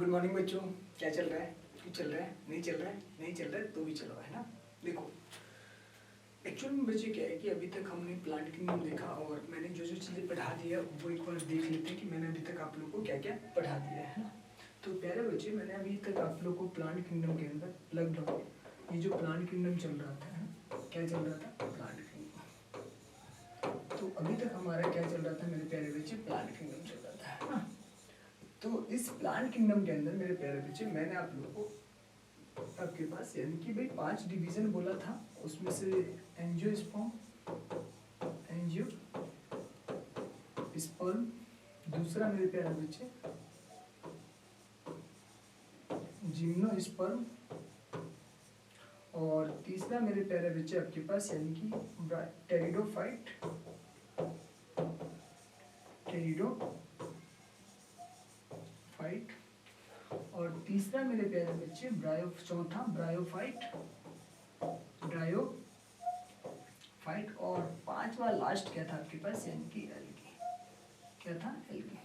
Good morning बच्चों। क्या चल रहा है? क्यों चल रहा है? नहीं चल रहा है? नहीं चल रहा है तो भी चलो, है ना। देखो एक्चुअल में बच्चे क्या है कि अभी तक हमने प्लांट किंगडम देखा और मैंने जो जो चीज़ें पढ़ा दी है वो एक बार देख लेते हैं कि मैंने अभी तक आप लोग को क्या क्या पढ़ा दिया है ना। तो प्यारे बच्चे, मैंने अभी तक आप लोग को प्लांट किंगडम के अंदर लगभग ये जो प्लांट किंगडम चल रहा था, क्या चल रहा था? Plant kingdom. तो अभी तक हमारा क्या चल रहा था मेरे प्यारे बच्चे? प्लांट किंगडम चल रहा था, है ना। तो इस प्लांट किंगडम के अंदर मेरे प्यारे बच्चे, मैंने आप लोगों को आपके पास यानी कि भाई 5 डिवीजन बोला था, उसमें से एंजियोस्पर्म, दूसरा मेरे प्यारे बच्चे जिम्नोस्पर्म, और तीसरा मेरे प्यारे बच्चे आपके पास यानी कि टेरिडोफाइट, और तीसरा मेरे प्यारे बच्चे चौथा ब्रायोफाइट, और पांचवा लास्ट क्या था आपके पास यानी कि एल्गी। क्या था? एल्गी।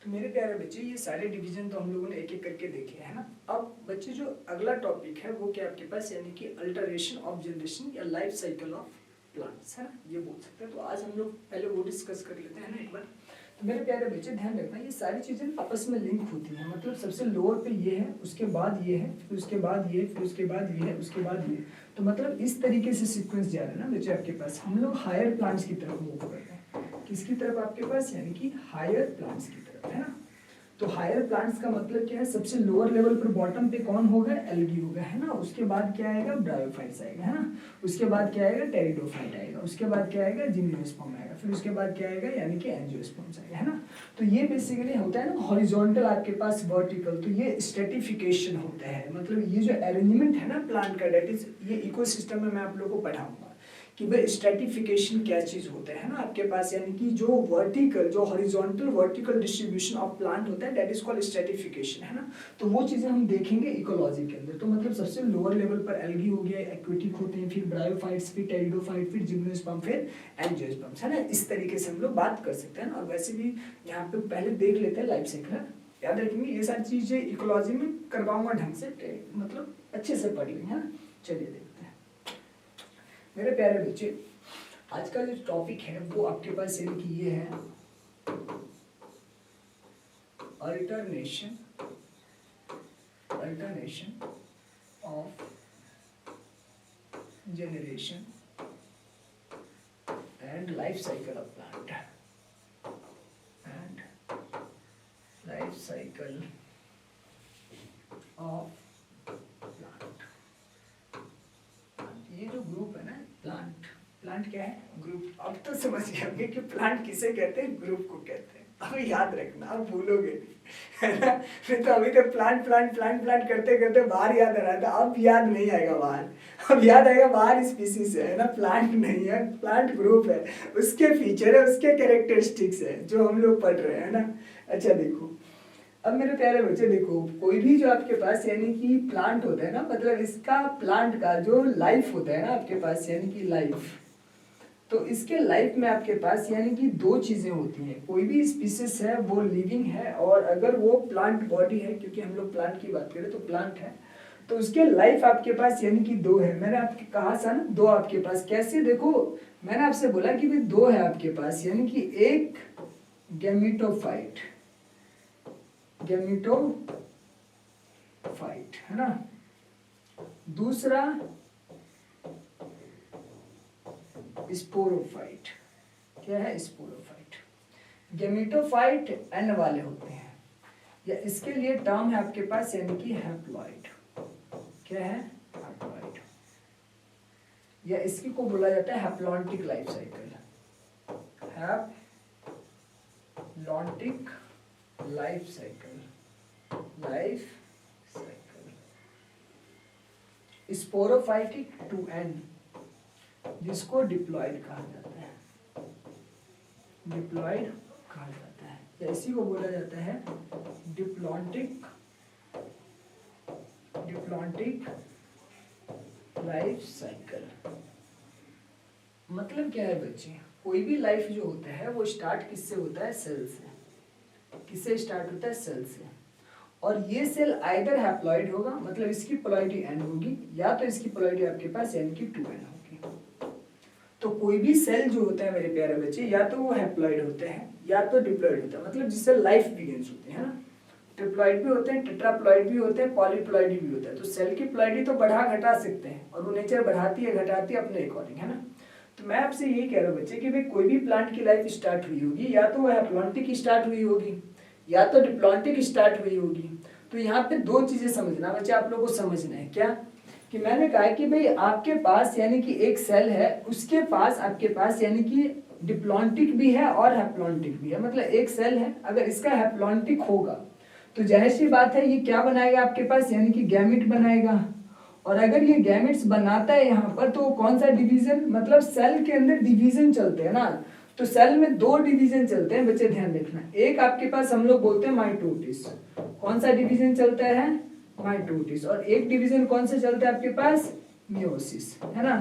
तो मेरे प्यारे बच्चे ये सारे डिवीजन तो हम लोगों ने एक एक करके देखे है ना। अब बच्चे जो अगला टॉपिक है वो क्या आपके पास यानी कि अल्टरेशन ऑफ जनरेशन या लाइफ साइकिल ऑफ प्लांट्स, है ना, ये बोल सकते हैं। तो आज हम लोग पहले वो डिस्कस कर लेते हैं ना एक बार। तो मेरे प्यारे बच्चे ध्यान रखना, ये सारी चीजें आपस में लिंक होती हैं। मतलब सबसे लोअर पे ये है, उसके बाद ये है, फिर उसके बाद ये, फिर उसके बाद ये है, उसके बाद ये। तो मतलब इस तरीके से सीक्वेंस जा रहा है ना बच्चे आपके पास। हम लोग हायर प्लांट्स की तरफ मूव कर रहे हैं। किसकी तरफ आपके पास? यानी कि हायर प्लांट्स की तरफ, है ना। तो हायर प्लांट्स का मतलब क्या है? सबसे लोअर लेवल पर बॉटम पे कौन होगा? एल्गी होगा, है ना। उसके बाद क्या आएगा? ब्रायोफाइट्स आएगा, है ना। उसके बाद क्या आएगा? टेरिडोफाइट आएगा। उसके बाद क्या आएगा? जिम्नोस्पर्म आएगा। फिर उसके बाद क्या आएगा? यानी कि एंजियोस्पर्म्स आएगा, है ना। तो ये बेसिकली होता है ना हॉरिजॉन्टल आपके पास, वर्टिकल। तो ये स्ट्रेटिफिकेशन होता है। मतलब ये जो अरेंजमेंट है ना प्लांट का, डेट इज ये इकोसिस्टम में मैं आप लोगों को पढ़ाऊंगा कि भाई स्ट्रेटिफिकेशन क्या चीज होता है ना आपके पास। यानी कि जो वर्टिकल, जो horizontal vertical distribution of plant होता है, दैट इज कॉल्ड स्ट्रेटिफिकेशन, है ना। तो वो चीजें हम देखेंगे इकोलॉजी के अंदर। तो मतलब सबसे लोअर लेवल पर एल्गी हो गया, एक्वेटिक होते हैं, फिर ब्रायोफाइट्स, फिर टेरिडोफाइट, फिर जिम्नोस्पर्म, फिर एंजियोस्पर्म्स, है ना। इस तरीके से हम लोग बात कर सकते हैं। और वैसे भी यहाँ पे पहले देख लेते हैं लाइफ साइकिल, याद रखेंगे ये सारी चीजें इकोलॉजी में करवाऊंगा ढंग से, मतलब अच्छे से पढ़ लेंगे, है ना। चलिए देखते हैं मेरे प्यारे बच्चे, आज का जो टॉपिक है वो आपके पास यानी कि ये है alternation of generation and life cycle of plant, of plant. ये जो ग्रुप है ना, प्लांट क्या है? ग्रुप। अब तो समझ गए होंगे कि प्लांट किसे कहते हैं, ग्रुप को कहते हैं। अब याद रखना, अब भूलोगे नहीं, है ना। फिर तो अभी तक प्लांट करते करते बाहर याद आ रहा था, अब याद नहीं आएगा बाहर। अब याद आएगा बाहर स्पीसीज है ना, प्लांट नहीं है, प्लांट ग्रुप है। उसके फीचर है, उसके कैरेक्टरिस्टिक्स है जो हम लोग पढ़ रहे हैं ना। अच्छा देखो, अब मेरे प्यारे बच्चे देखो, कोई भी जो आपके पास यानी कि प्लांट होता है ना, मतलब इसका प्लांट का जो लाइफ होता है ना आपके पास यानी कि लाइफ, तो इसके लाइफ में आपके पास यानी कि दो चीजें होती हैं। कोई भी स्पीसीज है वो लिविंग है, और अगर वो प्लांट बॉडी है, क्योंकि हम लोग प्लांट की बात करें तो प्लांट है, तो उसके लाइफ आपके पास यानी कि दो है। मैंने आपके कहा था ना दो आपके पास। कैसे? देखो मैंने आपसे बोला कि भाई दो है आपके पास, यानी कि एक गैमेटोफाइट, है ना, दूसरा स्पोरोफाइट। क्या है? स्पोरोफाइट। गैमेटोफाइट एन वाले होते हैं, या इसके लिए टर्म है आपके पास यानी कि हैप्लॉइड। क्या है? हैप्लॉइड। या इसकी को बोला जाता है haplontic life cycle, haplontic life cycle. Sporophytic 2n, जिसको डिप्लॉइड कहा जाता है, या इसी को बोला जाता है डिप्लॉन्टिक लाइफ साइकिल। मतलब क्या है बच्चे, कोई भी लाइफ जो होता है वो स्टार्ट किससे होता है? सेल से। किससे स्टार्ट होता है? सेल से। और ये सेल आइदर हैप्लॉइड होगा, मतलब इसकी पोलैरिटी N होगी, या तो इसकी पोलैरिटी आपके पास यानी कि 2N होगी। तो कोई भी सेल जो होते हैं मेरे प्यारे बच्चे, या तो वो हैप्लॉइड होते हैं या तो डिप्लॉइड होते हैं, मतलब जिससे लाइफ बिगिंस होती है ना। ट्रिप्लॉइड भी होते हैं, टेट्राप्लॉइड भी होते हैं, पॉलीप्लॉइड भी होता है। तो सेल की पोलैरिटी तो बढ़ा घटा सकते हैं, और वो नेचर बढ़ाती है घटाती है अपने अकॉर्डिंग, है ना। तो मैं आपसे यही कह रहा हूँ बच्चे कि भाई कोई भी प्लांट की लाइफ स्टार्ट हुई होगी, या तो वो हैप्लॉन्टिक स्टार्ट हुई होगी या तो डिप्लॉन्टिक स्टार्ट हुई होगी। तो यहाँ पे दो चीजें समझना बच्चे, आप लोगों को समझना है क्या, कि मैंने कहा कि भाई आपके पास यानी कि एक सेल है, उसके पास आपके पास यानी कि डिप्लॉन्टिक भी है और हैप्लॉन्टिक भी है। मतलब एक सेल है, अगर इसका हैप्लॉन्टिक होगा तो जाहिर सी बात है ये क्या बनाएगा आपके पास, यानी कि गैमेट बनाएगा। और अगर ये गैमेट्स बनाता है यहाँ पर, तो कौन सा डिवीजन, मतलब सेल के अंदर डिवीजन चलते हैं ना। तो सेल में दो डिवीजन चलते हैं बच्चे, ध्यान रखना। एक आपके पास हम लोग बोलते हैं माइटोटिस। कौन सा डिवीजन चलता है, माइटोटिस। और एक डिवीजन कौन सा चलता है आपके पास, मियोसिस, है ना।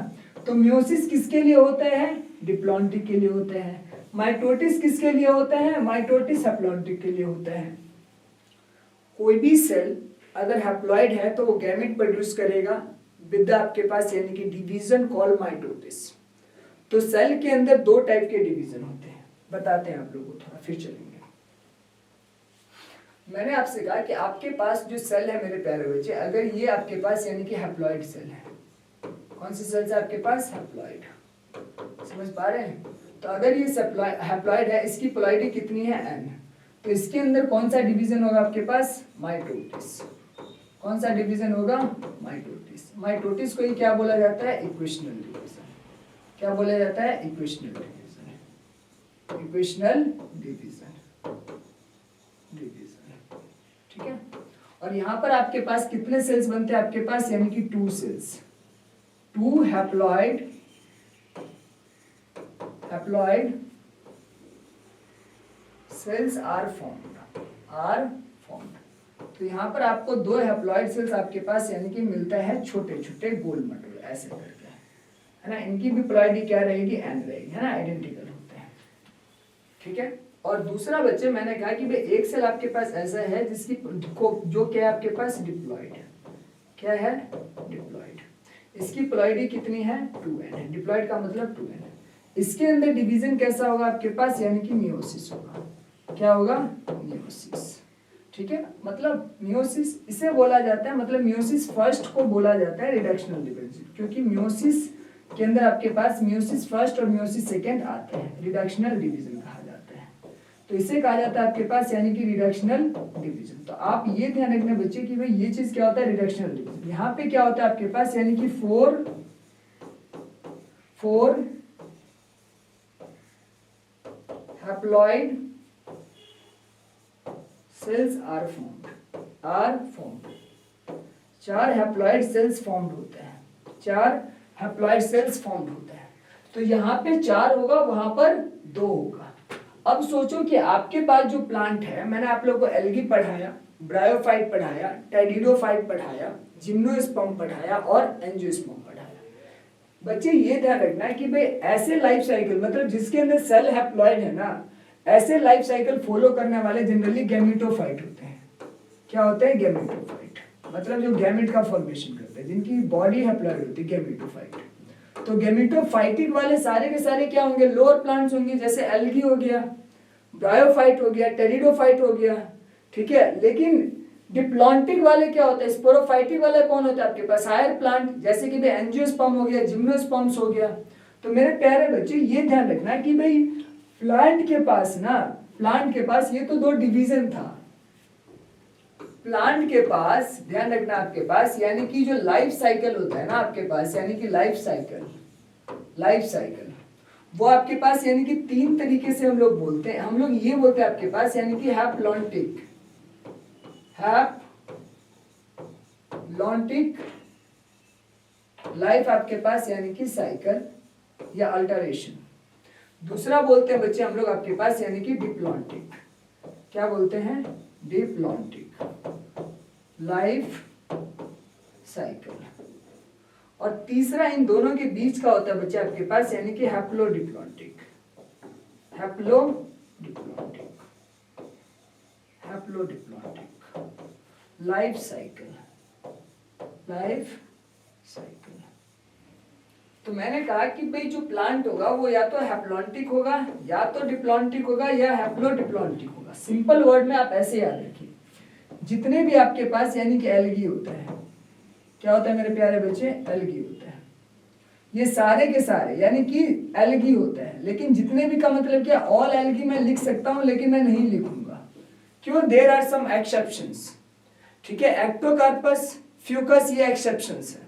तो मियोसिस किसके लिए होता है, डिप्लॉन्टिक के लिए होता है। माइटोटिस किसके लिए होता है, माइटोटिस हैप्लॉन्टिक के लिए होता है। कोई भी सेल अगर हैप्लॉइड है तो वो गैमेट प्रोड्यूस करेगा विद आपके पास यानी कि डिवीजन कॉल्ड माइटोटिस। तो सेल के अंदर दो टाइप के डिवीजन होते हैं, बताते हैं आप लोगों को, थोड़ा फिर चलेंगे। मैंने आपसे कहा कि आपके पास जो सेल है मेरे प्यारे बच्चे, अगर ये आपके पास यानी कि हैप्लॉइड सेल है, कौन सी सेल है आपके पास, हैप्लॉइड, समझ पा रहे हैं। तो अगर ये हैप्लॉइड है, इसकी पोलैरिटी कितनी है, N, तो इसके अंदर कौन सा डिवीजन होगा आपके पास, माइटोटिस। कौन सा डिवीजन होगा, माइटोटिस। माइटोटिस को ही क्या बोला जाता है, इक्वेशनल डिवीजन। क्या बोला जाता है, इक्वेशनल डिवीजन, इक्वेशनल डिवीजन, ठीक है। और यहाँ पर आपके पास कितने सेल्स बनते हैं आपके पास, यानी कि 2 cells, 2 haploid cells are formed. तो यहाँ पर आपको 2 हैप्लॉइड सेल्स आपके पास यानी कि मिलता है, छोटे छोटे गोल मटोल ऐसे करके, है ना। इनकी भी पोलैरिटी क्या रहेगी, N रहेगी, है ना, आइडेंटिकल होते हैं, ठीक है। और दूसरा बच्चे मैंने कहा कि भाई एक सेल आपके पास ऐसा है जिसकी जो क्या है आपके पास, डिप्लॉइड है। क्या है, डिप्लॉइड। इसकी पोलैरिटी कितनी है, 2N है। डिप्लॉइड का मतलब 2N है। इसके अंदर डिवीजन कैसा होगा आपके पास, यानी कि मियोसिस होगा। क्या होगा, मियोसिस, ठीक है। मतलब मियोसिस इसे बोला जाता है, मतलब मियोसिस फर्स्ट को बोला जाता है रिडक्शनल डिवीजन, क्योंकि मियोसिस के अंदर आपके पास मियोसिस फर्स्ट और मियोसिस सेकेंड आते हैं, रिडक्शनल डिवीजन कहा जाता है। तो इसे कहा जाता है आपके पास यानी कि रिडक्शनल डिवीजन। तो आप ये ध्यान रखना बच्चे कि भाई ये चीज क्या होता है, रिडक्शनल डिवीजन। यहाँ पे क्या होता है आपके पास, यानी कि four haploid cells are formed. 4 haploid cells formed होते हैं, 4 हैप्लॉइड सेल्स फॉर्म्ड होते हैं। तो यहाँ पे 4 होगा, वहां पर 2 होगा। अब सोचो कि आपके पास जो प्लांट है, मैंने आप लोगों को एल्गी पढ़ाया, ब्रायोफाइट पढ़ाया, टेरिडोफाइट पढ़ाया, जिम्नोस्पर्म पढ़ाया और एंजियोस्पर्म पढ़ाया। बच्चे ये ध्यान रखना है कि भाई ऐसे लाइफ साइकिल, मतलब जिसके अंदर सेल हैप्लॉइड है ना, ऐसे लाइफ साइकिल फॉलो करने वाले जनरली गैमेटोफाइट होते हैं। क्या होते हैं, गैमेटोफाइट, मतलब जो गैमेट का फॉर्मेशन करते हैं, जिनकी बॉडी हैप्लॉइड होती है, गैमेटोफाइट। तो गैमेटोफाइटिक वाले सारे के सारे क्या होंगे, लोअर प्लांट्स होंगे, जैसे एल्गी हो गया, ब्रायोफाइट हो गया, टेरिडोफाइट हो गया, ठीक है। लेकिन डिप्लॉन्टिक वाले क्या होते हैं, स्पोरोफाइटिक वाले कौन होते हैं आपके पास, हायर प्लांट, जैसे कि भाई एंजियोस्पर्म हो गया, जिम्नोस्पर्म्स हो गया। तो मेरे प्यारे बच्चे ये ध्यान रखना कि भाई प्लांट के पास ये तो 2 डिवीजन था। प्लांट के पास ध्यान रखना आपके पास, यानी कि जो लाइफ साइकिल होता है ना आपके पास, यानी कि लाइफ साइकिल वो आपके पास यानी कि 3 तरीके से हम लोग बोलते हैं। हम लोग ये बोलते हैं आपके पास यानी कि हैप्लॉन्टिक लाइफ आपके पास यानी कि साइकिल या अल्टरेशन। दूसरा बोलते हैं बच्चे हम लोग आपके पास यानी कि डिप्लॉन्टिक। क्या बोलते हैं, डिप्लॉन्टिक लाइफ साइकिल। और तीसरा इन दोनों के बीच का होता है बच्चे आपके पास यानी कि haplodiplontic. Life cycle, life cycle. तो मैंने कहा कि भाई जो प्लांट होगा वो या तो हैप्लॉन्टिक होगा, या तो डिप्लॉन्टिक होगा, या हैप्लोडिप्लॉन्टिक होगा। सिंपल वर्ड में आप ऐसे याद रखिए, जितने भी आपके पास यानी कि एल्गी होता है, क्या होता है मेरे प्यारे बच्चे, एल्गी होता है, ये सारे के सारे यानी कि एल्गी होता है। लेकिन जितने भी का मतलब क्या, ऑल एल्गी मैं लिख सकता हूं, लेकिन मैं नहीं लिखूंगा, क्यों, देयर आर सम एक्सेप्शंस, ठीक है। एक्टोकार्पस, फ्यूकस, ये एक्सेप्शंस है।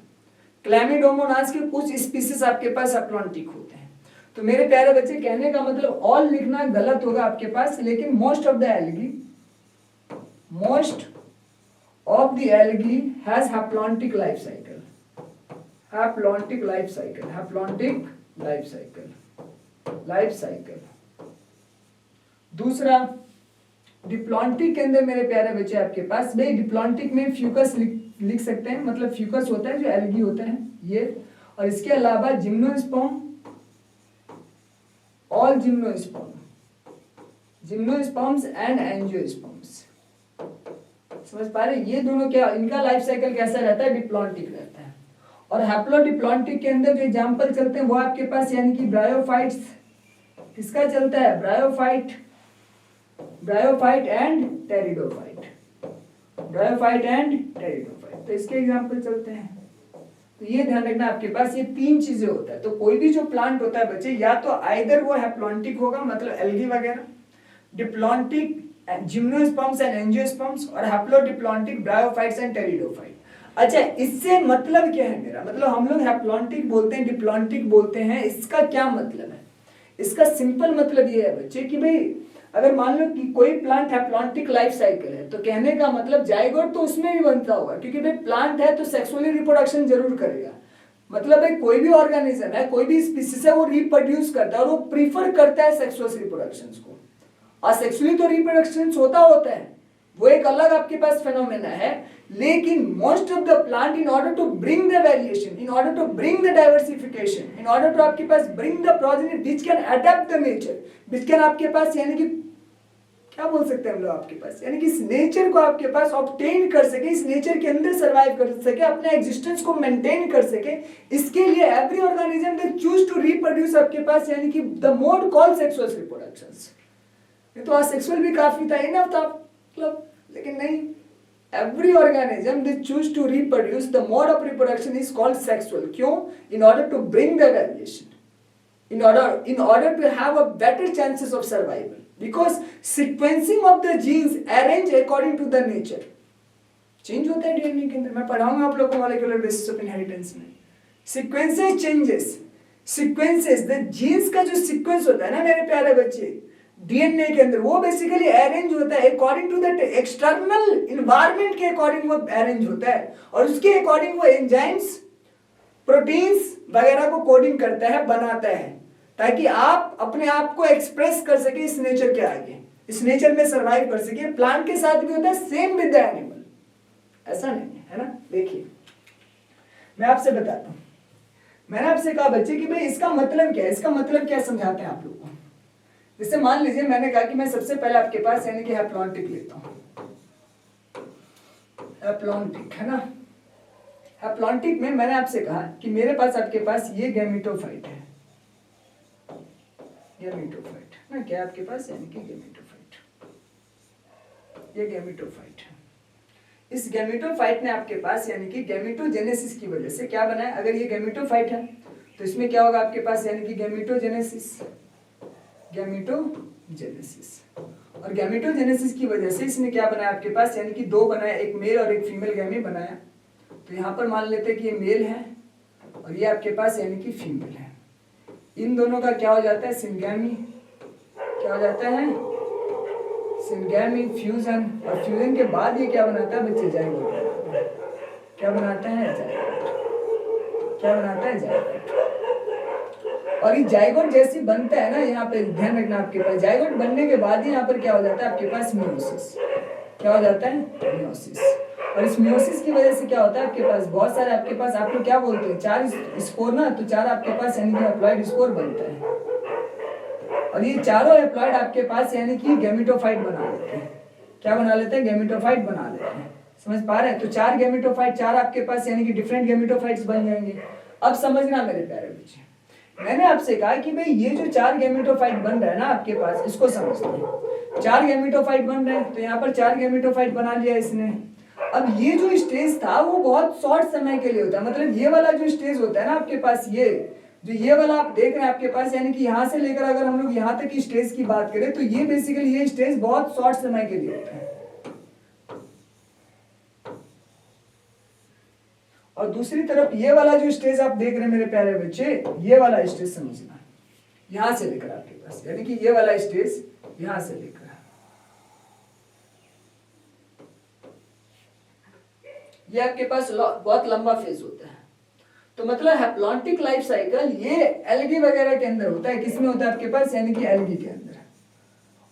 क्लैमिडोमोनास के कुछ स्पीसीज आपके पास हैप्लॉन्टिक होते हैं। तो मेरे प्यारे बच्चे कहने का मतलब ऑल लिखना गलत होगा आपके पास, लेकिन most of the algae, most of the algae has haplontic life cycle, haplontic life cycle, haplontic life cycle, life cycle. दूसरा डिप्लॉन्टिक के अंदर मेरे प्यारे बच्चे आपके पास, भाई डिप्लॉन्टिक में फ्यूकस लिख सकते हैं, मतलब फ्यूकस होता है जो एल्गी होता है ये। और इसके अलावा gymnosperm, all gymnosperm, gymnosperms and angiosperms, समझ पा रहे, ये दोनों क्या, इनका लाइफ साइकिल कैसा रहता है, डिप्लॉन्टिक रहता है। और हैप्लोडिप्लॉन्टिक के अंदर जो एग्जांपल चलते हैं वो आपके पास यानी कि ब्रायोफाइट्स, किसका चलता है, bryophyte, bryophyte and pteridophyte, bryophyte and pteridophyte. तो इसके एग्जांपल चलते हैं। तो ये ध्यान रखना आपके पास ये तीन चीजें होता है। तो कोई भी जो प्लांट होता है बच्चे, या तो आइदर वो हैप्लॉन्टिक होगा मतलब एल्गी वगैरह, डिप्लॉन्टिक जिम्नोस्पर्म्स एंड एंजियोस्पर्म्स, और हैप्लोडिप्लॉन्टिक ब्रायोफाइट्स एंड टेरिडोफाइट। अच्छा, इससे मतलब क्या है मेरा, मतलब हम लोग हैप्लॉन्टिक बोलते हैं, डिप्लॉन्टिक बोलते हैं, इसका क्या मतलब है? इसका सिंपल मतलब ये है बच्चे कि भाई अगर मान लो कि कोई प्लांट हैप्लॉन्टिक लाइफ साइकिल है, तो कहने का मतलब जाइगोट तो उसमें भी बनता होगा, क्योंकि भाई प्लांट है तो सेक्सुअली रिप्रोडक्शन जरूर करेगा। मतलब भाई कोई भी ऑर्गेनिज्म है, कोई भी स्पीसीज है, वो रिप्रोड्यूस करता है और वो प्रीफर करता है सेक्सुअल रिप्रोडक्शन को। असेक्सुअली तो रिप्रोडक्शन होता है, वो एक अलग आपके पास फेनोमेना है। लेकिन most of the plant, in order to bring the variation, in order to bring the diversification, in order to आपके पास bring the progeny which can adapt the nature, which can आपके पास यानी कि क्या बोल सकते हैं हम लोग आपके पास, यानी कि इस नेचर को आपके पास ऑब्टेन कर सके, इस नेचर के अंदर सर्वाइव कर सके, अपने एग्जिस्टेंस को मेंटेन कर सके, इसके लिए every organism they choose to reproduce आपके पास यानी कि the mode called sexual reproductions. ये तो असेक्सुअल भी काफी था, इनफ था मतलब, लेकिन नहीं, every organism they choose to reproduce, the mode of reproduction is called sexual. क्यों? In order to bring the variation, in order to have a better chances of survival, because sequencing of the genes arrange according to the nature. Change होता है DNA के अंदर, मैं पढ़ाऊंगा आप लोगों को मॉलिक्यूलर बेसिस ऑफ इनहेरिटेंस में। Sequences changes, sequences, the genes का जो सीक्वेंस होता है ना मेरे प्यारे बच्चे डीएनए के अंदर, वो बेसिकली अरेंज होता है according to that external environment के अकॉर्डिंग वो अरेंज होता है, और उसके अकॉर्डिंग वो एंजाइम्स, प्रोटीन्स वगैरह को कोडिंग करता है, बनाता है, ताकि आप अपने आप को एक्सप्रेस कर सके इस नेचर के आगे, इस नेचर में सर्वाइव कर सके। प्लांट के साथ भी होता है, सेम विद द एनिमल, ऐसा नहीं है ना। देखिए मैं आपसे बताता हूं, मैंने आपसे कहा बच्चे कि भाई इसका मतलब क्या है, इसका मतलब क्या समझाते हैं आप लोगों को। जैसे मान लीजिए मैंने कहा कि मैं सबसे पहले आपके पास यानी कि हैप्लॉन्टिक लेता हूं, हैप्लॉन्टिक है ना। हैप्लॉन्टिक में मैंने आपसे कहा कि मेरे पास आपके पास ये गैमेटोफाइट है, गैमेटोफाइट ना, क्या आपके पास यानी कि गैमेटोफाइट, ये गैमेटोफाइट है। इस गैमेटोफाइट ने आपके पास यानी कि गैमेटोजेनेसिस की वजह से क्या बनाया, अगर ये गैमेटोफाइट है तो इसमें क्या होगा आपके पास यानी कि गैमेटोजेनेसिस, गैमेटोजेनेसिस, और गैमेटोजेनेसिस की वजह से इसने क्या बनाया आपके पास यानी कि दो बनाया, एक मेल और एक फीमेल गैमी बनाया। तो यहाँ पर मान लेते हैं कि ये मेल है और ये आपके पास यानी कि फीमेल है। इन दोनों का क्या हो जाता है, सिंगैमी, क्या हो जाता है, सिंगैमी, फ्यूजन, और फ्यूजन के बाद ये क्या बनाता है बच्चे, जाइगोट। क्या बनाता है, जाइगोट। क्या बनाता है, जाइगोट। और ये जाइगोट जैसी बनता है ना, यहाँ पे ध्यान रखना आपके पास, जाइगोट बनने के बाद ही यहाँ पर क्या हो जाता है आपके पास, मियोसिस। क्या हो जाता है, मियोसिस। और इस मियोसिस की वजह से क्या होता है आपके पास, बहुत सारे आपके पास, आप लोग क्या बोलते हैं, 4 स्पोर ना, तो 4 आपके पास यानी कि हैप्लॉइड स्पोर बनता है, और ये चारों हैप्लॉइड आपके पास यानी कि गैमेटोफाइट बना लेते हैं। क्या बना लेते हैं, गैमेटोफाइट बना लेते हैं। समझ पा रहे हैं? तो 4 गैमेटोफाइट, 4 आपके पास यानी कि डिफरेंट गैमेटोफाइट्स बन जाएंगे। अब समझना मेरे प्यारे बच्चे, मैंने आपसे कहा कि भाई ये जो 4 गैमेटोफाइट बन रहा है ना आपके पास, इसको समझते हैं। 4 गैमेटोफाइट बन रहे हैं, तो यहाँ पर 4 गैमेटोफाइट बना लिया इसने। अब ये जो स्टेज था वो बहुत शॉर्ट समय के लिए होता है, मतलब ये वाला जो स्टेज होता है ना आपके पास, ये वाला आप देख रहे हैं आपके पास, यानी कि यहाँ से लेकर अगर हम लोग यहाँ तक की स्टेज की बात करें तो ये बेसिकली ये स्टेज बहुत शॉर्ट समय के लिए होता है। और दूसरी तरफ ये वाला जो स्टेज आप देख रहे हैं मेरे प्यारे बच्चे, ये वाला स्टेज समझना, यहां से लेकर आपके पास, यानी कि ये वाला स्टेज यहां से लेकर ये आपके पास बहुत लंबा फेज होता है। तो मतलब हैप्लॉन्टिक लाइफ साइकिल ये एल्गी वगैरह के अंदर होता है। किसमें होता है आपके पास, यानी कि एल्गी के अंदर।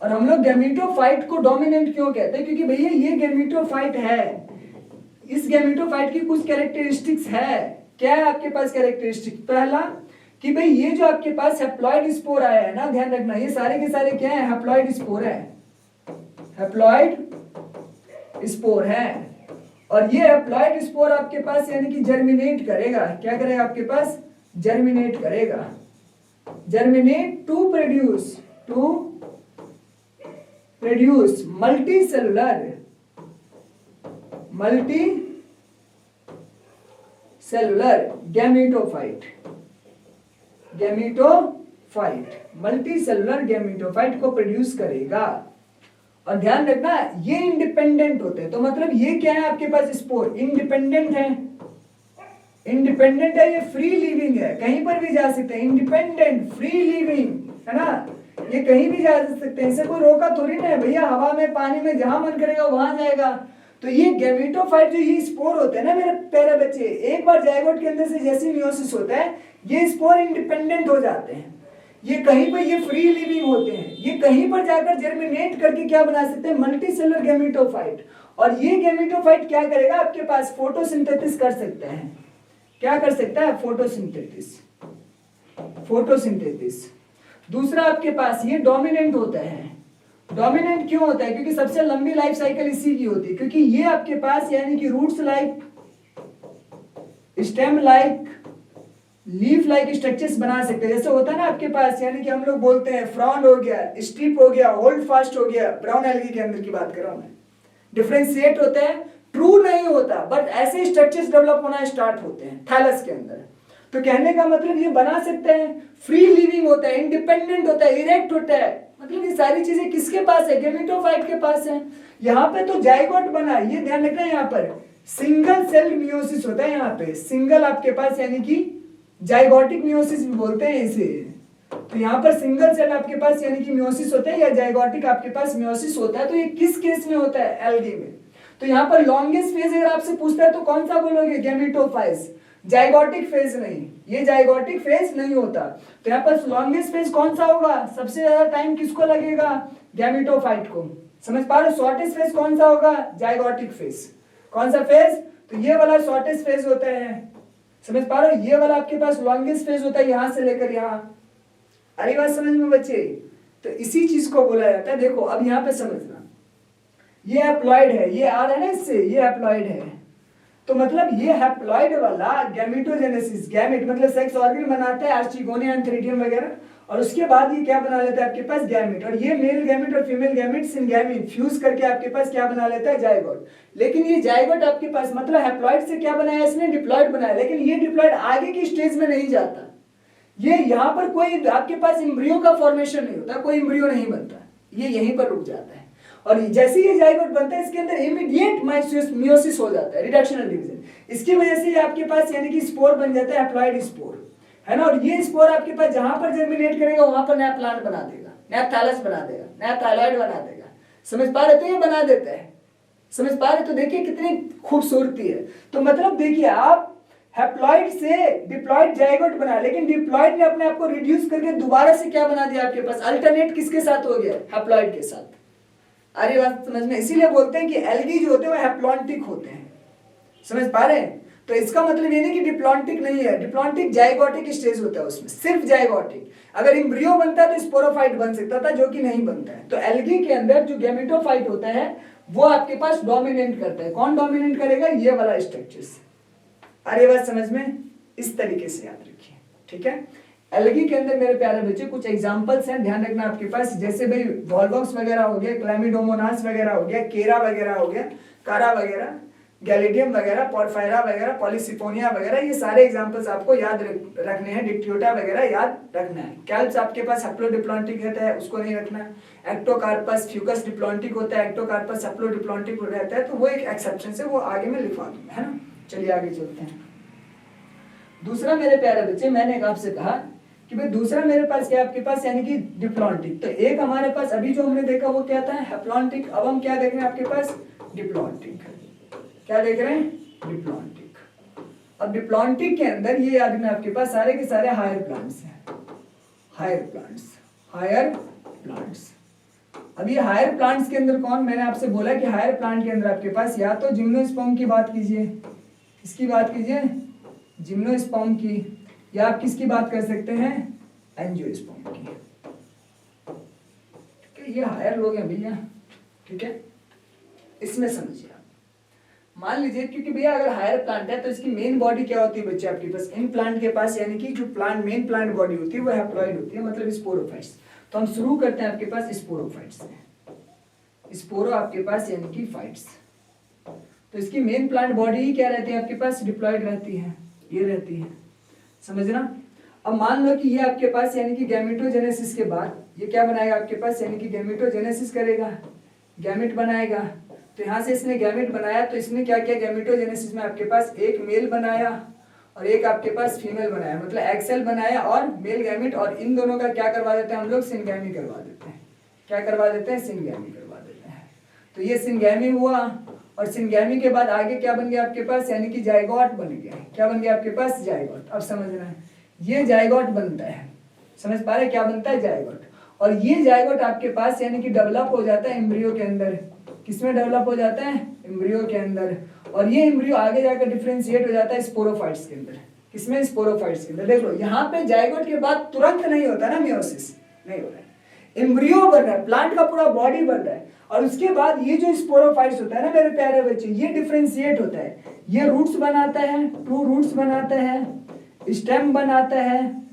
और हम लोग गैमेटोफाइट को डोमिनेंट क्यों कहते हैं, क्योंकि भैया ये गैमेटोफाइट है, इस गैमेटोफाइट की कुछ कैरेक्टरिस्टिक्स है। क्या है आपके पास कैरेक्टरिस्टिक? पहला कि भाई ये जो आपके पास हैप्लॉइड स्पोर आया है ना, ध्यान रखना, ये सारे के सारे क्या है, हैप्लॉइड स्पोर है, हैप्लॉइड स्पोर है। और ये हैप्लॉइड स्पोर आपके पास यानी कि जर्मिनेट करेगा, क्या करेगा आपके पास, जर्मिनेट करेगा, germinate to produce multi cellular gametophyte, multi cellular gametophyte को प्रोड्यूस करेगा। और ध्यान रखना ये इंडिपेंडेंट होते हैं, तो मतलब ये क्या है आपके पास, स्पोर इंडिपेंडेंट है, ये फ्री लिविंग है, कहीं पर भी जा सकते हैं, इंडिपेंडेंट फ्री लिविंग है ना, ये कहीं भी जा सकते हैं, इसे कोई रोका थोड़ी ना है भैया, हवा में पानी में जहां मन करेगा वहां जाएगा। तो ये गैमेटोफाइट जो ये स्पोर होते हैं ना मेरे प्यारे बच्चे, एक बार जायगोट के अंदर से जैसे मियोसिस होता है ये स्पोर इंडिपेंडेंट हो जाते हैं, ये कहीं पर ये फ्री लिविंग होते हैं, ये कहीं पर जाकर जर्मिनेट करके क्या बना सकते हैं, मल्टी सेलुलर गैमेटोफाइट। और ये गैमेटोफाइट क्या करेगा आपके पास, फोटोसिंथेसिस कर सकते हैं। क्या कर सकता है, फोटोसिंथेसिस। दूसरा आपके पास ये डोमिनेंट होता है। डोमिनेंट क्यों होता है, क्योंकि सबसे लंबी लाइफ साइकिल इसी की होती है, क्योंकि ये आपके पास यानी कि roots like, stem like, leaf like structures बना सकते हैं। जैसे होता है ना आपके पास, यानी कि हम लोग बोलते हैं फ्रॉन्ड हो गया, स्ट्रिप हो गया, होल्ड फास्ट हो गया, ब्राउन एल्गी के अंदर की बात कर रहा हूं मैं, डिफरेंशिएट होता है, ट्रू नहीं होता, बट ऐसे स्ट्रक्चर्स डेवलप होना स्टार्ट होते हैं थैलस के अंदर। तो कहने का मतलब ये बना सकते हैं, फ्री लिविंग होता है, इंडिपेंडेंट होता है, इरेक्ट होता है, मतलब ये सारी चीजें किसके पास है, गैमेटोफाइट के पास है। यहाँ पे तो जायगोट बना, ये ध्यान रखना, यहाँ पर सिंगल सेल मियोसिस होता है, यहाँ पे सिंगल आपके पास यानी कि जायगोटिक मियोसिस भी बोलते हैं इसे। तो यहाँ पर सिंगल सेल आपके पास यानी कि मियोसिस होता है या जायगोटिक आपके पास मियोसिस होता है। तो ये किस केस में होता है, एल्गी में। तो यहाँ पर लॉन्गेस्ट फेज अगर आपसे पूछता है तो कौन सा बोलोगे, गैमेटोफाइज, जायगोटिक फेज नहीं, ये जायगोटिक फेज नहीं होता। तो यहाँ पर लॉन्गेस्ट फेज कौन सा होगा, सबसे ज्यादा टाइम किसको लगेगा, गैमेटोफाइट को। समझ पा रहे हो, शॉर्टेस्ट फेज कौन सा होगा, जायगोटिक फेज। कौन सा फेज, तो ये वाला शॉर्टेस्ट फेज होता है। समझ पा रहे हो, ये वाला आपके पास लॉन्गेस्ट फेज होता है, यहां से लेकर यहां। अरे बात समझ में बच्चे, तो इसी चीज को बोला जाता है। देखो अब यहाँ पे समझना, ये हैप्लॉइड है, ये आ रहा है ना इससे, ये हैप्लॉइड है। तो मतलब ये हैप्लॉइड वाला गैमेटोजेनेसिस, गैमेट मतलब सेक्स ऑर्गन बनाता है, आर्चिगोनिया, एंथेरिडियम वगैरह, और उसके बाद ये क्या बना लेता है आपके पास, गैमेट। और ये मेल गैमेट और फीमेल गैमेट सिनगैमी फ्यूज करके आपके पास क्या बना लेता है, जायगोट। लेकिन ये जायगोट आपके पास मतलब हैप्लॉइड से क्या बनाया इसने, डिप्लॉइड बनाया। लेकिन ये डिप्लॉइड आगे की स्टेज में नहीं जाता, ये यहाँ पर कोई आपके पास एम्ब्रियो का फॉर्मेशन नहीं होता, कोई एम्ब्रियो नहीं बनता, ये यहीं पर रुक जाता है। और जैसे ये जायगोट बनता है इसके अंदर इमीडिएट मियोसिस हो जाता है, रिडक्शनल डिवीजन। इसकी वजह से ये आपके पास यानी कि स्पोर बन जाता है, हैप्लॉइड स्पोर, है ना। और ये स्पोर आपके पास जहां पर जर्मिनेट करेगा वहां पर नया प्लांट बना देगा, नया थैलस बना देगा, नया थायलॉइड बना देगा। समझ पा रहे, तो ये बना देता है। समझ पा रहे, तो देखिए कितनी खूबसूरती है। तो मतलब देखिए आप हैप्लॉइड से डिप्लॉइड जायगोट बना, लेकिन डिप्लॉइड ने अपने आप को रिड्यूस करके दोबारा से क्या बना दिया आपके पास, अल्टरनेट किसके साथ हो गया, हैप्लॉइड के साथ। अरे बात समझ में, इसीलिए बोलते हैं कि एल्गी जो होते हैं वो हैप्लॉन्टिक होते हैं। समझ पा रहे हैं, तो इसका मतलब ये नहीं कि डिप्लॉन्टिक नहीं है, डिप्लॉन्टिक जायगोटिक स्टेज होता है उसमें, सिर्फ जायगोटिक। अगर एम्ब्रियो बनता है तो स्पोरोफाइट बन सकता था, जो कि नहीं बनता है। तो एल्गी के अंदर जो गैमेटोफाइट होता है वो आपके पास डोमिनेट करता है। कौन डोमिनेट करेगा? ये वाला स्ट्रक्चर्स। अरे बात समझ में? इस तरीके से याद रखिए, ठीक है। एल्गी के अंदर मेरे प्यारे बच्चे कुछ एग्जांपल्स हैं, ध्यान रखना आपके पास, जैसे भाई वॉल्वॉक्स वगैरह हो गया, क्लैमिडोमोनास वगैरह हो गया, केरा वगैरह हो गया, कारा वगैरह, गैलिडियम वगैरह, पोरफायरा वगैरह, पॉलीसिफोनिया वगैरह, ये सारे एग्जांपल्स आपको याद रखने हैं। डिक्टियोटा वगैरह याद रखना है। कैल्प्स आपके पास हैप्लोडिप्लॉन्टिक रहता है, उसको नहीं रखना है। एक्टोकार्पस फ्यूकस डिप्लॉन्टिक होता है, एक्टोकार्पस हैप्लोडिप्लॉन्टिक रहता है, तो वो एक एक्सेप्शन से वो आगे में लिखवा दूंगा, है ना। चलिए आगे चलते हैं। दूसरा मेरे प्यारे बच्चे, मैंने आपसे कहा कि भाई दूसरा मेरे पास क्या आपके पास, यानी कि डिप्लॉन्टिक। तो एक हमारे पास अभी जो हमने देखा वो क्या था? हैप्लॉन्टिक। अब हम क्या देख रहे हैं आपके पास? डिप्लॉन्टिक। क्या देख रहे हैं? डिप्लॉन्टिक। अब डिप्लॉन्टिक के अंदर ये याद में आपके पास सारे के सारे हायर प्लांट्स हैं। Higher plants, higher plants. अब ये हायर प्लांट्स के अंदर कौन? मैंने आपसे बोला कि हायर प्लांट के अंदर आपके पास या तो जिम्नोस्पर्म की बात कीजिए, किसकी बात कीजिए? जिम्नोस्पर्म की, या आप किसकी बात कर सकते हैं? एंजियोस्पर्म की। ये हायर लोग हैं भैया, ठीक है। इसमें समझिए आप, मान लीजिए क्योंकि भैया अगर हायर प्लांट है तो इसकी मेन बॉडी क्या होती है बच्चे आपके पास? इन प्लांट के पास यानी कि जो प्लांट मेन प्लांट बॉडी होती है वो हैप्लॉइड होती है, मतलब स्पोरोफाइट्स। तो हम शुरू करते हैं आपके पास स्पोरोफाइट्स से। स्पोरो आपके पास यानी कि फाइट्स, तो इसकी मेन प्लांट बॉडी ही क्या रहती है आपके पास? डिप्लॉइड रहती है, ये रहती है, समझना। अब मान लो कि ये आपके पास यानी कि गैमेटोजेनेसिस के बाद ये क्या बनाएगा आपके पास? यानी कि गैमेटोजेनेसिस करेगा, गैमेट बनाएगा। तो यहाँ से इसने गैमेट बनाया, तो इसने क्या किया? गैमेटोजेनेसिस में आपके पास एक मेल बनाया और एक आपके पास फीमेल बनाया, मतलब एक्सेल बनाया और मेल गैमेट, और इन दोनों का क्या करवा देते हैं हम लोग? सिनगैमी करवा देते हैं। क्या करवा देते हैं? सिनगैमी करवा देते हैं। तो ये सिनगैमी हुआ, और सिनगैमी के बाद आगे क्या बन गया आपके पास? यानी कि जाइगोट बन गया। क्या बन गया आपके पास? जाइगोट। अब समझना है, ये जाइगोट बनता है, समझ पा रहे? क्या बनता है? जाइगोट। और ये जाइगोट आपके पास यानी कि डेवलप हो जाता है एम्ब्रियो के अंदर। किसमें डेवलप हो जाता है? एम्ब्रियो के अंदर। और ये एम्ब्रियो आगे जाकर डिफरेंशिएट हो जाता है स्पोरोफाइट्स के अंदर। किसमें? स्पोरोफाइट्स के अंदर। देख लो यहाँ पे जाइगोट के बाद तुरंत नहीं होता ना मियोसिस, नहीं हो रहा है, एम्ब्रियो बन रहा है, प्लांट का पूरा बॉडी बन रहा है, और उसके बाद ये जो स्पोरोफाइट्स होता है ना मेरे प्यारे बच्चे, ये डिफरेंशिएट होता है, ये रूट्स बनाता है, ट्रू रूट्स बनाता है, स्टेम बनाता है,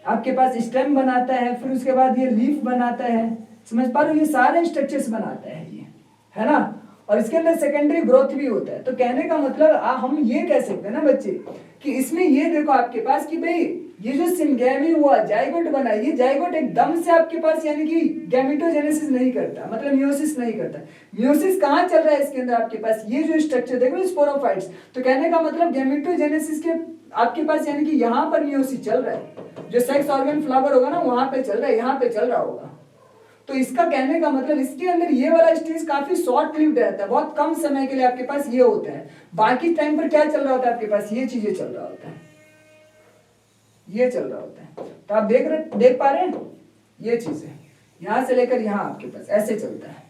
आपके पास स्टेम बनाता है, फिर उसके बाद ये लीफ बनाता है, समझ पा रहे हो? ये सारे स्ट्रक्चर्स बनाता है ये, है ना। और इसके अंदर सेकेंडरी ग्रोथ भी होता है। तो कहने का मतलब हम ये कह सकते हैं ना बच्चे कि इसमें ये देखो आपके पास कि भाई ये जो सिनगैमी हुआ, जाइगोट बना, ये जाइगोट एकदम से आपके पास यानी कि गैमेटोजेनेसिस नहीं करता, मतलब मियोसिस नहीं करता। मियोसिस कहाँ चल रहा है इसके अंदर आपके पास? ये जो स्ट्रक्चर देखो स्पोरोफाइट्स, तो कहने का मतलब गैमेटोजेनेसिस के आपके पास यानी कि यहाँ पर मियोसिस चल रहा है, जो सेक्स ऑर्गन फ्लावर होगा ना वहां पे चल रहा है, यहाँ पे चल रहा होगा। तो इसका कहने का मतलब इसके अंदर ये वाला स्टेज काफी शॉर्ट लिव्ड रहता है, बहुत कम समय के लिए आपके पास ये होता है। बाकी टाइम पर क्या चल रहा होता है आपके पास? ये चीजें चल रहा होता है, ये चल रहा होता है। तो आप देख पा रहे हैं ये चीजें यहां से लेकर यहां आपके पास ऐसे चलता है,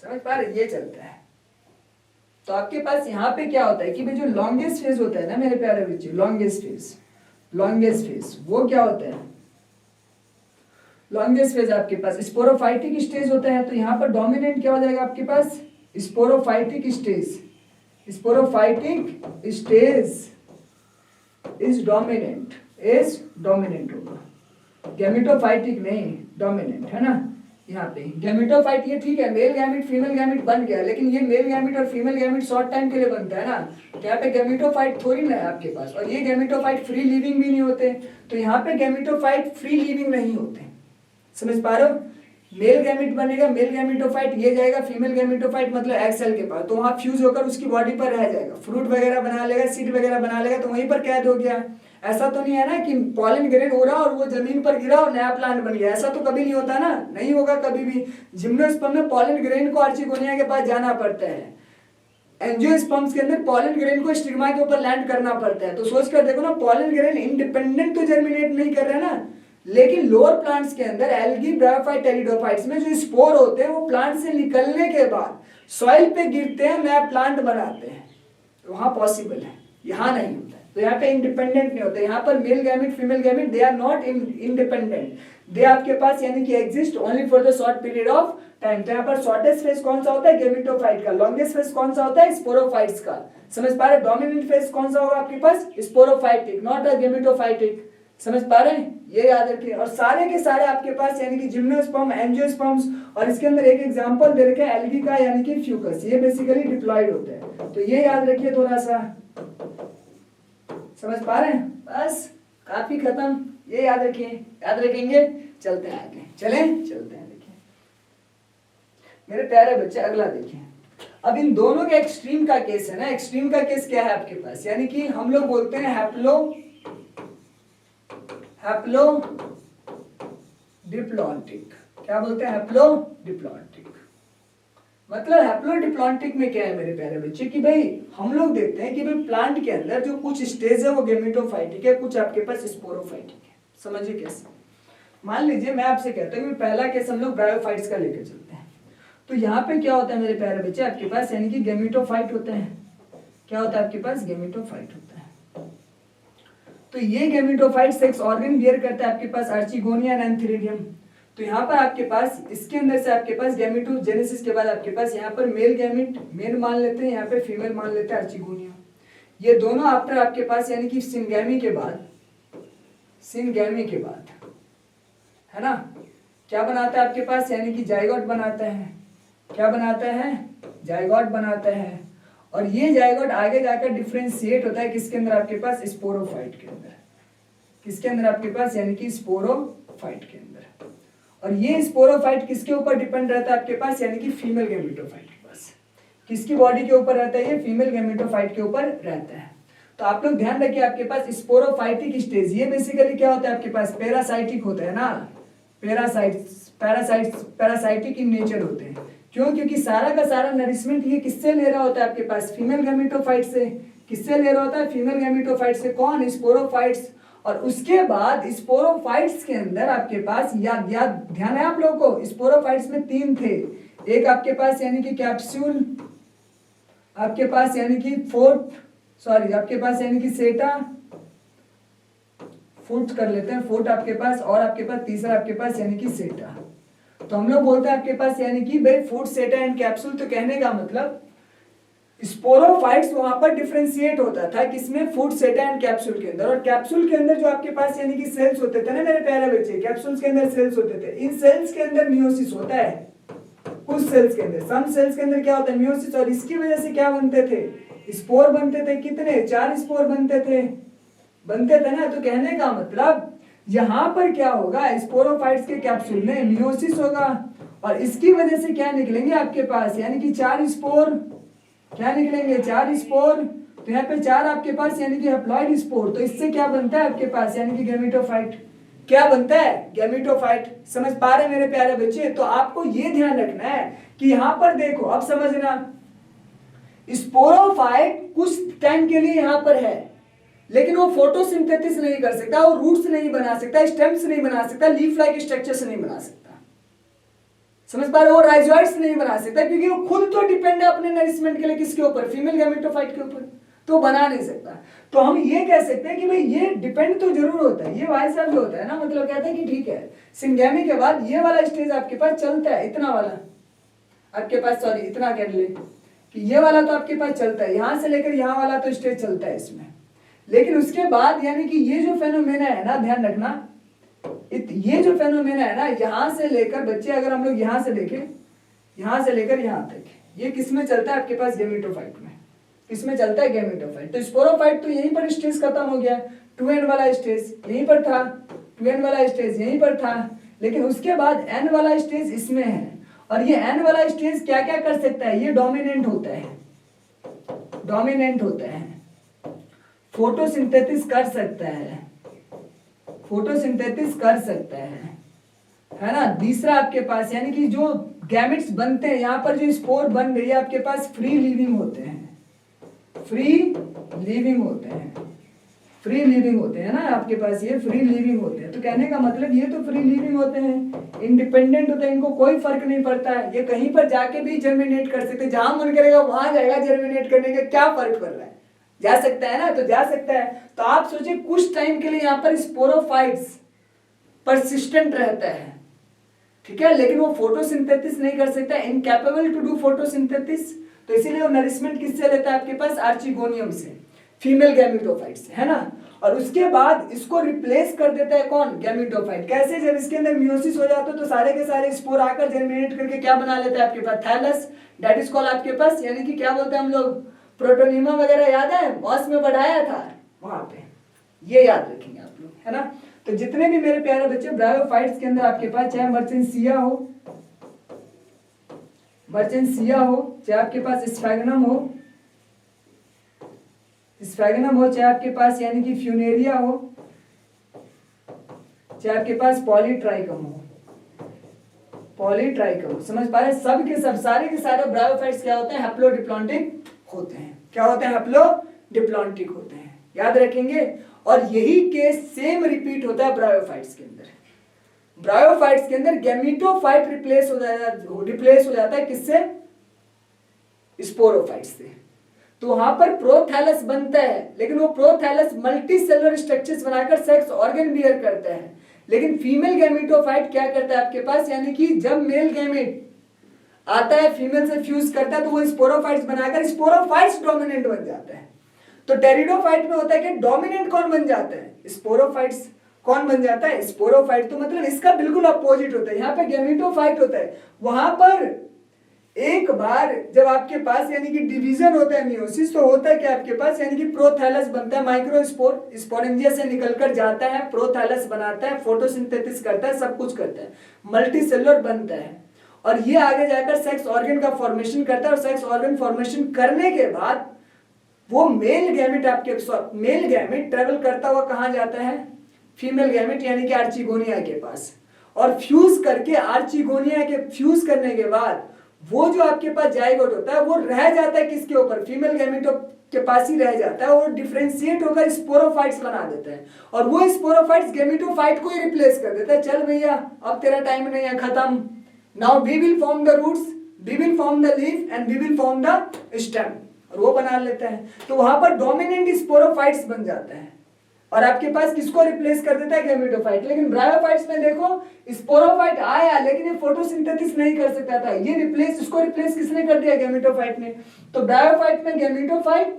समझ पा रहे? ये चलता है। तो आपके पास यहाँ पे क्या होता है कि भाई जो लॉन्गेस्ट फेज होता है ना मेरे प्यारे बच्चे, लॉन्गेस्ट फेज वो क्या होता है? लॉन्गेस्ट फेज आपके पास स्पोरोफाइटिक स्टेज होता है। तो यहाँ पर डोमिनेंट क्या हो जाएगा आपके पास? Sporophytic stage. Sporophytic stage is dominant होगा, गैमेटोफाइटिक नहीं, डोमिनेंट, है ना। यहाँ पे गैमेटोफाइट ये ठीक है, मेल गैमेट फीमेल गैमेट बन गया, लेकिन ये मेल गैमेट और फीमेल गैमेट शॉर्ट टाइम के लिए बनता है ना। तो यहाँ पे गैमेटोफाइट थोड़ी ना है आपके पास, और ये गैमेटोफाइट फ्री लिविंग भी नहीं होते। तो यहाँ पे गैमेटोफाइट फ्री लिविंग नहीं होते, समझ पा रहे हो? मेल गैमेट बनेगा, मेल गैमेटोफाइट ये जाएगा, फीमेल गैमेटोफाइट मतलब एक्स सेल के पास, तो वहां फ्यूज होकर उसकी बॉडी पर रह जाएगा, फ्रूट वगैरह बना लेगा, सीड वगैरह बना लेगा, तो वहीं पर कैद हो गया। ऐसा तो नहीं है ना कि पॉलन ग्रेन हो रहा और वो जमीन पर गिरा और नया प्लांट बन गया, ऐसा तो कभी नहीं होता ना, नहीं होगा कभी भी। जिम्नोस्पर्म में पॉलन ग्रेन को आर्चिगोनिया के पास जाना पड़ता है, एंजियोस्पर्म्स के अंदर पॉलन ग्रेन को स्टिग्मा के ऊपर लैंड करना पड़ता है। तो सोच कर देखो ना, पॉलन ग्रेन इंडिपेंडेंट तो जर्मिनेट नहीं कर रहे ना, लेकिन लोअर प्लांट्स के अंदर एल्गी, ब्रायोफाइट, टेरिडोफाइट्स में जो स्पोर होते हैं वो प्लांट से निकलने के बाद सॉइल पे गिरते हैं, नया प्लांट बनाते हैं, तो वहां पॉसिबल है, यहाँ नहीं होता है। तो यहाँ पे इंडिपेंडेंट नहीं होते। यहाँ पर male gamete female gamete they are not independent, they आपके पास यानी कि exist only for the short period of time. तो यहाँ पर शॉर्टेस्ट फेज कौन सा होता है, गैमेटोफाइट का। लॉन्गेस्ट फेज कौन सा होता है, स्पोरोफाइट्स का। समझ पा रहे? डोमिनेंट फेज कौन सा होगा आपके पास, स्पोरोफाइटिक, नॉट अ गैमेटोफाइटिक। समझ पा रहे हैं, ये याद रखिए। और सारे के सारे आपके पास यानी कि जिम्नोस्पर्म, एंजियोस्पर्म्स, और इसके अंदर एक एग्जांपल दे रखे हैं एल्गी का यानी कि फ्यूकस, ये बेसिकली डिप्लॉयड होते हैं। तो ये याद रखिए थोड़ा सा, समझ पा रहे हैं? बस काफी खत्म, ये याद रखिए, याद रखेंगे। चलते हैं आगे, चलते हैं। देखिए मेरे प्यारे बच्चे, अगला देखिए। अब इन दोनों के एक्सट्रीम का केस है ना। एक्सट्रीम का केस क्या है आपके पास, यानी कि हम लोग बोलते हैं हैप्लोडिप्लॉन्टिक। क्या बोलते हैं, हैप्लोडिप्लॉन्टिक। मतलब हैप्लोडिप्लॉन्टिक में क्या है मेरे प्यारे बच्चे कि भाई हम लोग देखते हैं कि भाई प्लांट के अंदर जो कुछ स्टेज है वो गैमेटोफाइटिक है, कुछ आपके पास स्पोरोफाइटिक है। समझिए कैसे। मान लीजिए मैं आपसे कहता हूँ कि पहला केस हम लोग ब्रायोफाइट्स का लेकर चलते हैं। तो यहाँ पे क्या होता है मेरे प्यारे बच्चे आपके पास, यानी कि गैमेटोफाइट होते हैं। क्या होता है आपके पास, गैमेटोफाइट होता है। तो ये गैमेटोफाइट सेक्स ऑर्गन बियर करता है आपके पास आर्चिगोनिया एंड एंथेरिडियम। तो यहाँ पर आपके पास इसके अंदर से आपके पास गैमेटोजेनेसिस के बाद आपके पास यहाँ पर मेल गैमेट मेल मान लेते हैं, यहाँ पे फीमेल मान लेते हैं आर्चिगोनिया। ये दोनों आफ्टर आपके पास यानी कि सिनगैमी के बाद है ना, क्या बनाता है आपके पास, यानी कि जाइगोट बनाता है। क्या बनाता है, जाइगोट बनाता है। और ये जाइगोट आगे जाकर डिफरेंशिएट होता है किसके अंदर आपके पास, स्पोरोफाइट के अंदर। किसके अंदर आपके पास, यानी कि स्पोरोफाइट के अंदर। और ये स्पोरोफाइट किसके ऊपर डिपेंड रहता है आपके पास, यानी कि फीमेल गैमेटोफाइट के पास। किसकी बॉडी के ऊपर रहता है, ये फीमेल गैमेटोफाइट के ऊपर रहता है। तो आप लोग ध्यान रखिए आपके पास स्पोरोफाइटिक स्टेज, ये बेसिकली क्या होता है आपके पास, पैरासाइटिक होता है ना। पैरासाइटिक इन नेचर होते हैं। क्यों, क्योंकि सारा का सारा नरिशमेंट ये किससे ले रहा होता है आपके पास, फीमेल गैमेटोफाइट से। किससे ले रहा होता है, फीमेल गैमेटोफाइट से। कौन, स्पोरोफाइट्स। और उसके बाद स्पोरोफाइट्स के अंदर आपके पास याद ध्यान है आप लोगों को, स्पोरोफाइट्स में 3 थे। एक आपके पास यानी कि कैप्सूल, आपके पास यानी कि आपके पास यानी कि सेटा, फुट कर लेते हैं, फुट आपके पास, और आपके पास तीसरा आपके पास यानी कि सेटा। तो हम लोग बोलते हैं आपके पास यानी कि भाई फुट, सेटा एंड कैप्सूल। तो कहने का मतलब स्पोरोफाइट्स वहां पर डिफरेंशिएट होता था किसमें, फुट, सेटा एंड कैप्सूल के अंदर। और कैप्सूल के अंदर जो आपके पास यानी कि सेल्स होते थे ना मेरे प्यारे बच्चे, कैप्सूल्स के अंदर सेल्स होते थे। इन सेल्स के अंदर मियोसिस होता है कुछ सेल्स के अंदर, सम सेल्स के अंदर क्या होता है, मियोसिस। और इसकी वजह से क्या बनते थे, स्पोर बनते थे। कितने, 4 स्पोर बनते थे ना। तो कहने का मतलब यहाँ पर क्या होगा, स्पोरोफाइट्स के कैप्सूल में मियोसिस होगा, और इसकी वजह से क्या निकलेंगे आपके पास, यानी कि 4 स्पोर। क्या निकलेंगे, 4 स्पोर। तो यहाँ पे 4 आपके पास यानी कि हैप्लॉइड स्पोर। तो इससे क्या बनता है आपके पास, यानी कि गैमेटोफाइट। क्या बनता है, गैमेटोफाइट। समझ पा रहे मेरे प्यारे बच्चे। तो आपको ये ध्यान रखना है कि यहाँ पर देखो, अब समझना, स्पोरोफाइट कुछ टाइम के लिए यहाँ पर है, लेकिन वो फोटोसिंथेसिस नहीं कर सकता, वो रूट्स नहीं बना सकता, स्टेम्स नहीं बना सकता, लीफ लाइक स्ट्रक्चर्स नहीं बना सकता। समझ पा रहे हो, राइजोइड्स नहीं बना सकता, क्योंकि वो खुद तो डिपेंड है अपने नरिशमेंट के लिए किसके ऊपर, फीमेल गैमेटोफाइट के ऊपर। तो बना नहीं सकता। तो हम ये कह सकते हैं कि भाई ये डिपेंड तो जरूर होता है, ये वाइस जो होता है ना, मतलब कहते हैं कि ठीक है सिंगैमी के बाद ये वाला स्टेज आपके पास चलता है, इतना वाला आपके पास, सॉरी इतना कह ले कि ये वाला तो आपके पास चलता है, यहां से लेकर यहां वाला तो स्टेज चलता है इसमें। लेकिन उसके बाद यानी कि ये जो फेनोमेना है ना, ध्यान रखना, ये जो फेनोमेना है ना, यहां से लेकर बच्चे, अगर हम लोग यहां से देखें, यहां से लेकर यहां तक, ये किसमें चलता है आपके पास, गैमेटोफाइट में। किसमें चलता है, गैमेटोफाइट। तो स्पोरोफाइट तो यहीं पर स्टेज खत्म हो गया, 2n वाला स्टेज यहीं पर था, 2n वाला स्टेज यहीं पर था। लेकिन उसके बाद n वाला स्टेज इसमें है, और ये n वाला स्टेज क्या क्या कर सकता है, ये डोमिनेंट होता है, फोटोसिंथेसिस कर सकता है ना। दूसरा आपके पास यानी कि जो गैमेट्स बनते हैं, यहाँ पर जो स्पोर बन गई है आपके पास, फ्री लिविंग होते हैं ना आपके पास, ये फ्री लिविंग होते हैं। तो कहने का मतलब ये तो फ्री लिविंग होते हैं, इंडिपेंडेंट होते हैं, इनको कोई फर्क नहीं पड़ता है, ये कहीं पर जाके भी जर्मिनेट कर सकते हैं, जहां मन करेगा वहां जाएगा जर्मिनेट करने का, क्या फर्क पड़ रहा है। जा सकता है ना, तो जा सकता है। तो आप सोचिए कुछ टाइम के लिए यहाँ पर स्पोरोफाइट्स परसिस्टेंट रहता है, ठीक है, लेकिन वो फोटोसिंथेसिस नहीं कर सकता, इनकैपेबल टू डू फोटोसिंथेसिस। तो इसीलिए वो नरिशमेंट किससे लेता है आपके पास, आर्चिगोनियम से, फीमेल गैमेटोफाइट से, है ना। और उसके बाद इसको रिप्लेस कर देता है कौन, गैमेटोफाइट। कैसे, जब इसके अंदर मियोसिस हो जाता है तो सारे के सारे स्पोर आकर जर्मिनेट करके क्या बना लेता है आपके पास, थैलस, दैट इज कॉल्ड आपके पास, यानी कि क्या बोलते हैं हम लोग, प्रोटोनिमा वगैरह याद है, मॉस में बढ़ाया था वहां पे, ये याद रखेंगे आप लोग, है ना। तो जितने भी मेरे प्यारे बच्चे ब्रायोफाइट्स के अंदर आपके पास, चाहे मर्चेंसिया हो, चाहे आपके पास स्फैगनम हो, चाहे आपके पास यानी कि फ्यूनेरिया हो, चाहे आपके पास पॉलीट्राइकम हो, समझ पा रहे हैं, सब के सब, सारे के सारे ब्रायोफाइट्स क्या होते हैं, हैप्लोडिप्लॉन्टिक होते हैं। क्या होते हैं, हैप्लोडिप्लॉन्टिक होते हैं, याद रखेंगे। और यही केस सेम रिपीट होता है ब्रायोफाइट्स के अंदर। ब्रायोफाइट्स के अंदर गैमेटोफाइट रिप्लेस हो जाता है किससे, स्पोरोफाइट से। तो वहां पर प्रोथैलस बनता है, लेकिन वो प्रोथैलस मल्टी सेलुलर स्ट्रक्चर्स बनाकर सेक्स ऑर्गन बियर करता है। लेकिन फीमेल गैमेटोफाइट क्या करता है आपके पास, यानी कि जब मेल गैमेट आता है फीमेल से फ्यूज करता है तो वो स्पोरोफाइट्स बनाकर स्पोरोफाइट्स डोमिनेंट बन जाता है। तो टेरिडोफाइट में होता है कि डोमिनेंट कौन बन जाता है, स्पोरोफाइट्स कौन बन जाता है, स्पोरोफाइट। तो मतलब इसका बिल्कुल अपोजिट होता है, यहाँ पे गैमेटोफाइट होता है, वहां पर एक बार जब आपके पास यानी कि डिवीजन होता है मियोसिस, तो होता है कि आपके पास यानी कि प्रोथैलस बनता है, माइक्रोस्पोर स्पोरेंजिया से निकलकर जाता है, प्रोथैलस बनाता है, फोटोसिंथेसिस करता है, सब कुछ करता है, मल्टीसेलुलर बनता है। और ये आगे जाकर सेक्स ऑर्गन का फॉर्मेशन करता है, और सेक्स ऑर्गन फॉर्मेशन करने के बाद वो मेल गैमेट ट्रेवल करता हुआ कहां जाता है, फीमेल गैमेट यानी कि आर्चिगोनिया के पास, और फ्यूज करके आर्चिगोनिया के फ्यूज करने के बाद वो जो आपके पास जाइगोट होता है वो रह जाता है किसके ऊपर, फीमेल गैमेट के पास ही रह जाता है, और डिफरेंशिएट होकर स्पोरोफाइट्स बना देता है, और वो स्पोरोफाइट्स गैमेटोफाइट को ही रिप्लेस कर देता है। चल भैया अब तेरा टाइम नहीं है, खत्म, now we will form the roots, we will form the leaf and we will form the stem, और वो बना लेता है। तो वहां पर डोमिनेंट स्पोरोफाइट्स बन जाता है, और आपके पास किसको रिप्लेस कर देता है, गैमेटोफाइट। लेकिन ब्रायोफाइट्स में देखो स्पोरोफाइट आया लेकिन ये फोटोसिंथेसिस नहीं कर सकता था, ये इसको रिप्लेस किसने कर दिया, गैमेटोफाइट ने। तो ब्रायोफाइट में गैमेटोफाइट,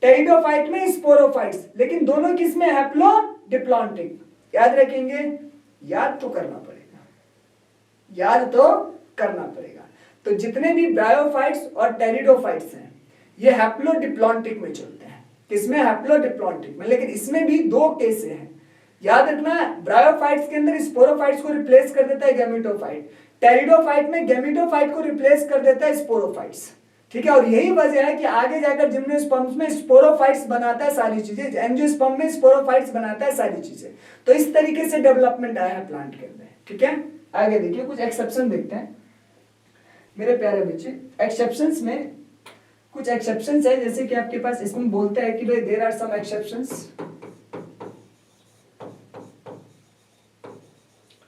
टेरिडोफाइट में स्पोरोफाइट्स, लेकिन दोनों किसमें, हैप्लोडिप्लॉन्टिक। याद रखेंगे, याद तो करना पड़ेगा। तो जितने भी ब्रायोफाइट्स और टेरिडोफाइट्स हैं ये हैप्लोडिप्लॉन्टिक में चलते हैं, किसमें, हैप्लोडिप्लॉन्टिक में। लेकिन इसमें भी दो केस हैं, याद रखना, ब्रायोफाइट्स के अंदर स्पोरोफाइट्स को रिप्लेस कर देता है गैमेटोफाइट, टेरिडोफाइट में गैमेटोफाइट को रिप्लेस कर देता है स्पोरोफाइट्स, ठीक है। और यही वजह है कि आगे जाकर जिम्नोस्पर्म्स में स्पोरोफाइट्स बनाता है सारी चीजें, एंजियोस्पर्म में स्पोरोफाइट्स बनाता है सारी चीजें। तो इस तरीके से डेवलपमेंट आया है प्लांट के अंदर, ठीक है। आगे देखिए कुछ एक्सेप्शन देखते हैं मेरे प्यारे बच्चे। एक्सेप्शंस में कुछ एक्सेप्शंस है, जैसे कि आपके पास इसमें बोलता है कि भाई देयर आर सम एक्सेप्शंस,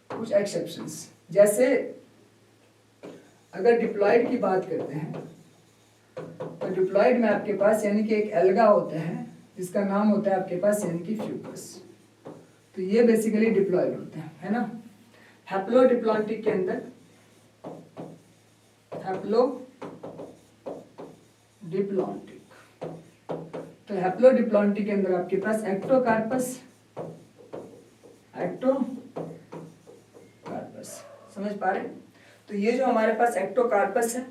कुछ एक्सेप्शंस, जैसे अगर डिप्लॉयड की बात करते हैं तो डिप्लॉयड में आपके पास यानी कि एक एल्गा होता है जिसका नाम होता है आपके पास यानी कि फ्यूकस। तो ये बेसिकली डिप्लॉयड होते हैं, है ना। हैप्लोडिप्लॉन्टिक के अंदर, तो हैप्लोडिप्लॉन्टिक के अंदर आपके पास एक्टोकार्पस, समझ पा रहे। तो ये जो हमारे पास एक्टोकार्पस है,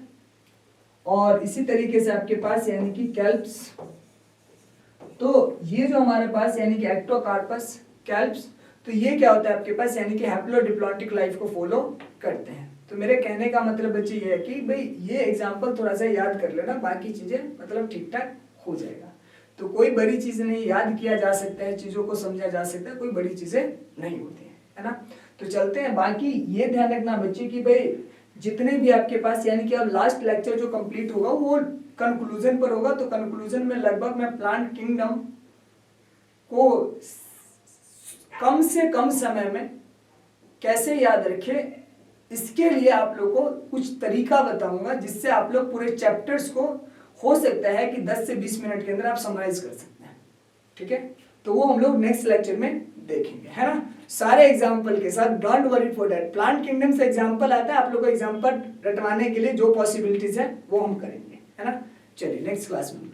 और इसी तरीके से आपके पास यानी कि कैल्प्स। तो ये जो हमारे पास यानी कि एक्टोकार्पस, कैल्प्स, तो ये क्या होता है आपके पास यानी कि हैप्लोडिप्लॉन्टिक लाइफ को फॉलो करते हैं। तो मेरे कहने का मतलब बच्चे ये है कि भाई ये एग्जांपल थोड़ा सा याद कर लेना, बाकी चीजें मतलब ठीक ठाक हो जाएगा। तो कोई बड़ी चीज नहीं, याद किया जा सकता है, चीजों को समझा जा सकता है, कोई बड़ी चीजें नहीं होती है ना। तो चलते हैं। बाकी ये ध्यान रखना बच्चे कि भाई जितने भी आपके पास यानी कि अब लास्ट लेक्चर जो कंप्लीट होगा वो कंक्लूजन पर होगा। तो कंक्लूजन में लगभग मैं प्लांट किंगडम को कम से कम समय में कैसे याद रखें इसके लिए आप लोग को कुछ तरीका बताऊंगा, जिससे आप लोग पूरे चैप्टर्स को हो सकता है कि 10 से 20 मिनट के अंदर आप समराइज कर सकते हैं, ठीक है। तो वो हम लोग नेक्स्ट लेक्चर में देखेंगे, है ना, सारे एग्जाम्पल के साथ। Don't worry for that, plant kingdom से एग्जाम्पल आता है, आप लोग को एग्जाम्पल रटवाने के लिए जो पॉसिबिलिटीज है वो हम करेंगे, है ना। चलिए नेक्स्ट क्लास में